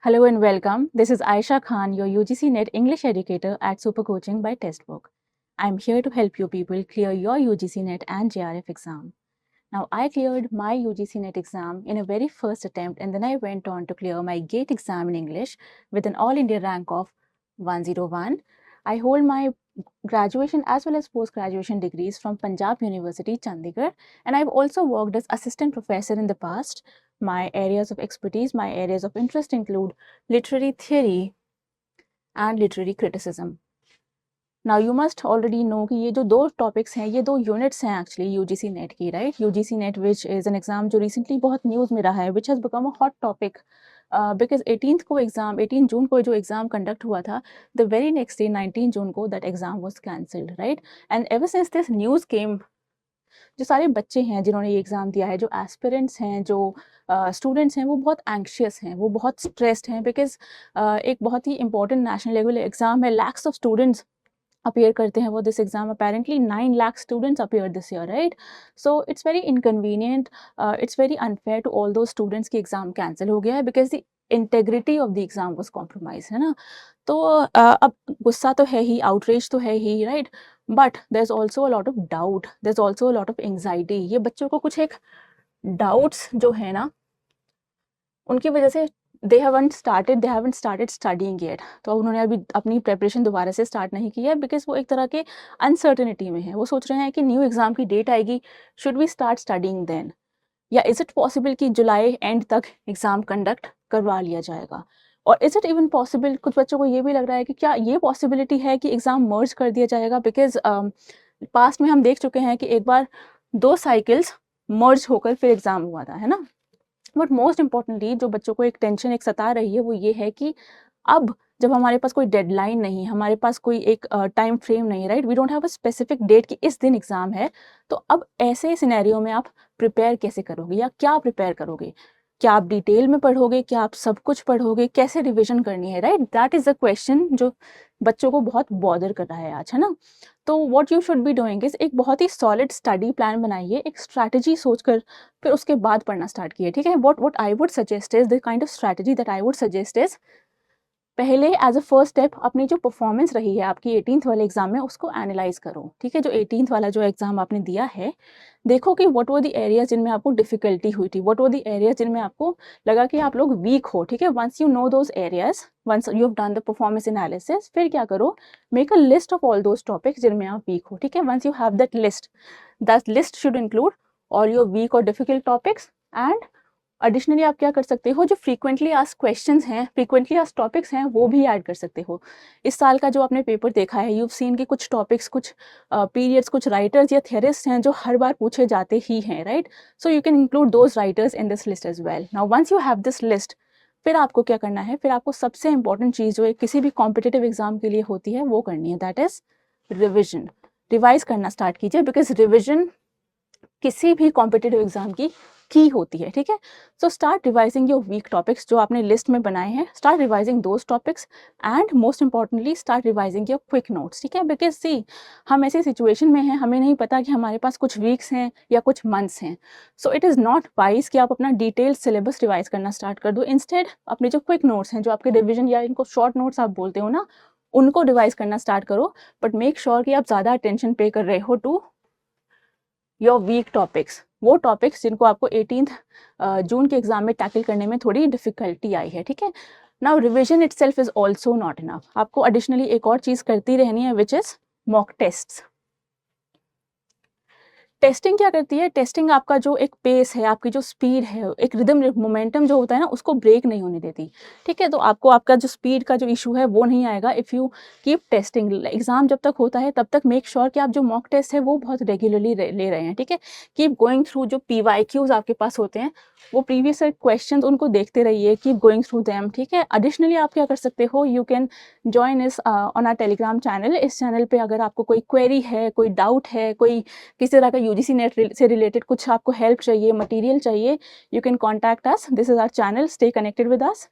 Hello and welcome. This is Aisha Khan, your UGC NET English educator at Super Coaching by Testbook. I'm here to help you people clear your UGC NET and JRF exam. Now, I cleared my UGC NET exam in a very first attempt, and then I went on to clear my GATE exam in English with an All India rank of 101. I hold my graduation as well as post-graduation degrees from Punjab University, Chandigarh, and I've also worked as assistant professor in the past. My areas of expertise, my areas of interest include literary theory and literary criticism. Now you must already know कि ये जो दो topics हैं, ये दो units हैं actually UGC NET की, right? UGC NET which is an exam जो रिसेंटली बहुत न्यूज़ में रहा है, which has become a hot topic because 18 June को जो एग्ज़ाम कंडक्ट हुआ था, the very next day 19 June को that exam was cancelled, right? And ever since this news came, जो सारे बच्चे हैं जिन्होंने ये एग्ज़ाम दिया है, जो एस्पिरेंट्स हैं, जो स्टूडेंट्स हैं, वो बहुत एंक्शियस हैं, वो बहुत स्ट्रेस्ड हैं बिकॉज एक बहुत ही इंपॉर्टेंट नेशनल लेवल एग्ज़ाम है, लैक्स ऑफ स्टूडेंट्स appear करते हैं वो this exam. Apparently 9 lakh students appeared this year, right? So it's very inconvenient, it's very unfair to all those students कि exam cancel हो गया है because the integrity of the exam was compromised, है ना? तो अब गुस्सा तो है ही, outrage तो है ही, right? But there's also a lot of doubt, there's also a lot of anxiety. ये बच्चों को कुछ एक doubts जो है ना, उनकी वजह से they haven't started studying yet. तो उन्होंने अभी अपनी प्रिपरेशन दोबारा से स्टार्ट नहीं की है बिकॉज वो एक तरह के अनसर्टनिटी में है. वो सोच रहे हैं कि न्यू एग्जाम की डेट आएगी, should we start studying then, या इज़ इट पॉसिबल कि जुलाई एंड तक एग्ज़ाम कंडक्ट करवा लिया जाएगा? और इज़ इट इवन पॉसिबल, कुछ बच्चों को ये भी लग रहा है कि क्या ये पॉसिबिलिटी है कि एग्ज़ाम मर्ज कर दिया जाएगा बिकॉज पास्ट में हम देख चुके हैं कि एक बार 2 साइकिल्स मर्ज होकर फिर एग्ज़ाम हुआ था, है ना? बट मोस्ट इम्पॉर्टेंटली जो बच्चों को एक टेंशन एक सता रही है वो ये है कि अब जब हमारे पास कोई डेडलाइन नहीं, हमारे पास कोई एक टाइम फ्रेम नहीं, right? We don't have a specific date कि इस दिन एग्ज़ाम है, तो अब ऐसे सिनेरियो में आप प्रिपेयर कैसे करोगे या क्या प्रिपेयर करोगे? क्या आप डिटेल में पढ़ोगे? क्या आप सब कुछ पढ़ोगे? कैसे रिविज़न करनी है, right? That is the question जो बच्चों को बहुत बॉदर कर रहा है आज, है ना? तो what you should be doing is एक बहुत ही सॉलिड स्टडी प्लान बनाइए, एक स्ट्रैटेजी सोचकर फिर उसके बाद पढ़ना स्टार्ट किए, ठीक है? What I would suggest is the kind of strategy that I would suggest is, पहले एज अ फर्स्ट स्टेप अपनी जो परफॉर्मेंस रही है आपकी 18th वाले एग्जाम में उसको एनालाइज करो, ठीक है? जो 18th वाला जो एग्जाम आपने दिया है, देखो कि व्हाट वर द एरियाज जिनमें आपको डिफिकल्टी हुई थी, व्हाट वर द एरियाज जिनमें आपको लगा कि आप लोग वीक हो, ठीक है? Once you know those areas, once you have done the performance analysis, फिर क्या करो, make a list of all those topics जिनमें आप वीक हो, ठीक है? Once you have that list should include all your weak और डिफिकल्ट टॉपिक्स. एंड एडिशनली आप क्या कर सकते हो, जो फ्रीक्वेंटली आस्क्ड क्वेश्चंस हैं, फ्रीक्वेंटली आस्क्ड टॉपिक्स हैं, वो भी ऐड कर सकते हो. इस साल का जो आपने पेपर देखा है, यू सीन के कुछ टॉपिक्स, कुछ पीरियड्स, कुछ राइटर्स या थियरिस्ट हैं जो हर बार पूछे जाते ही हैं, right? So you can include those writers in this list as well. Now once you have this list, फिर आपको क्या करना है, फिर आपको सबसे इंपॉर्टेंट चीज़ जो किसी भी कॉम्पिटिटिव एग्जाम के लिए होती है वो करनी है, दैट इज़ रिविजन. रिवाइज करना स्टार्ट कीजिए बिकॉज रिविजन किसी भी कॉम्पिटिटिव एग्जाम की होती है, ठीक है? So start revising your weak topics जो आपने लिस्ट में बनाए हैं, start revising those topics. And most importantly start revising your quick notes, ठीक है? बिकॉज सी, हम ऐसी सिचुएशन में हैं, हमें नहीं पता कि हमारे पास कुछ वीक्स हैं या कुछ मंथ्स हैं. So it is not wise कि आप अपना डिटेल्ड सिलेबस रिवाइज करना स्टार्ट कर दो. इंस्टेड अपने जो क्विक नोट्स हैं, जो आपके रिविजन या इनको शॉर्ट नोट्स आप बोलते हो ना, उनको रिवाइज करना स्टार्ट करो. बट मेक श्योर कि आप ज़्यादा अटेंशन पे कर रहे हो टू योर वीक टॉपिक्स, वो टॉपिक्स जिनको आपको 18th जून के एग्जाम में टैकल करने में थोड़ी डिफिकल्टी आई है, ठीक है? Now revision itself is also not enough. आपको एडिशनली एक और चीज़ करती रहनी है which is mock tests. Testing क्या करती है, टेस्टिंग आपका जो एक पेस है, आपकी जो स्पीड है, एक रिदम मोमेंटम जो होता है ना, उसको ब्रेक नहीं होने देती, ठीक है? तो आपको आपका जो स्पीड का जो इशू है वो नहीं आएगा if you keep testing. Exam जब तक होता है तब तक मेक श्योर कि आप जो मॉक टेस्ट है वो बहुत रेगुलरली ले रहे हैं, ठीक है? कीप गोइंग थ्रू जो PYQs आपके पास होते हैं, वो प्रीवियस क्वेश्चन उनको देखते रहिए, कीप गोइंग थ्रू दैम, ठीक है? एडिशनली आप क्या कर सकते हो, यू कैन जॉइन इस ऑन आर टेलीग्राम चैनल. इस चैनल पे अगर आपको कोई क्वेरी है, कोई डाउट है, कोई किसी तरह का यूजीसी नेट से रिलेटेड कुछ आपको हेल्प चाहिए, मटेरियल चाहिए, you can contact us. This is our channel, stay connected with us.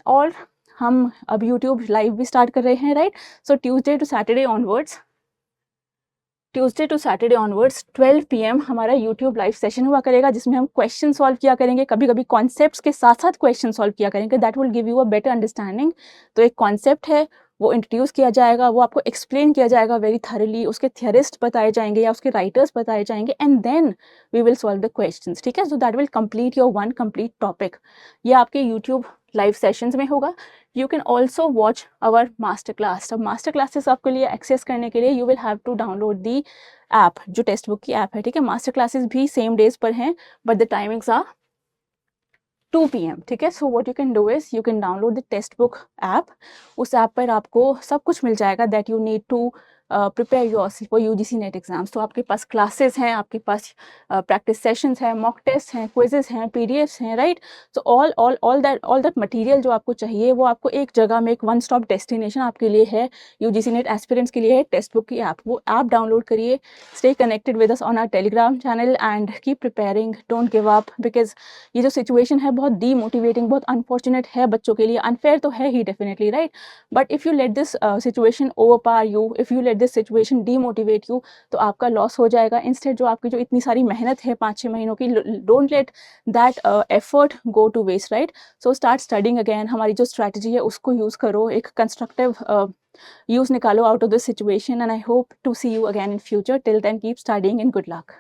और हम अब यूट्यूब लाइव भी स्टार्ट कर रहे हैं, right? So Tuesday to Saturday onwards Tuesday to Saturday onwards 12 PM हमारा यूट्यूब लाइव सेशन हुआ करेगा, जिसमें हम क्वेश्चन सॉल्व किया करेंगे, कभी कभी कॉन्सेप्ट्स के साथ साथ क्वेश्चन सॉल्व किया करेंगे। That will give you a better understanding. तो एक कॉन्सेप्ट है, वो इंट्रोड्यूस किया जाएगा, वो आपको एक्सप्लेन किया जाएगा वेरी थरली, उसके थियरिस्ट बताए जाएंगे या उसके राइटर्स बताए जाएंगे, and then we will solve the questions. ठीक है, so that will complete your one complete topic. ये आपके यूट्यूब लाइव सेशंस में होगा। You can also watch our master class. अब मास्टर क्लासेस आपके लिए एक्सेस करने के लिए you will have to download the app, जो टेक्स्ट बुक की ऐप है। ठीक है, मास्टर क्लासेस भी सेम डेज पर हैं, but the timings are 2 PM। ठीक है, so what you can do is you can download the text book app. उस ऐप पर आपको सब कुछ मिल जाएगा that you need to prepare yourself for UGC NET exams. तो आपके पास क्लासेस हैं, आपके पास प्रैक्टिस सेशंस हैं, मॉक टेस्ट हैं, क्विजेस हैं, पीडीएफ्स हैं, right. So all that material जो आपको चाहिए वो आपको एक जगह में, एक वन स्टॉप डेस्टिनेशन आपके लिए है, यूजीसी नेट एस्पिरेंट्स के लिए है टेक्स्ट बुक की ऐप। वो ऐप डाउनलोड करिए, stay connected with us on our Telegram channel and keep preparing, don't give up, because ये जो सिचुएशन है बहुत डीमोटिवेटिंग, बहुत अनफॉर्चुनेट है बच्चों के लिए, अनफेयर तो है ही definitely, right. But if you let this situation overpower you, if you let this situation demotivate you, तो आपका लॉस हो जाएगा। इंस्टेड जो आपकी जो इतनी सारी मेहनत है 5-6 महीनों की, don't let that effort go to waste, right. So start studying again. हमारी जो स्ट्रैटेजी है उसको यूज़ करो, एक कंस्ट्रक्टिव यूज़ निकालो out of this situation, and I hope to see you again in future. Till then keep studying and good luck.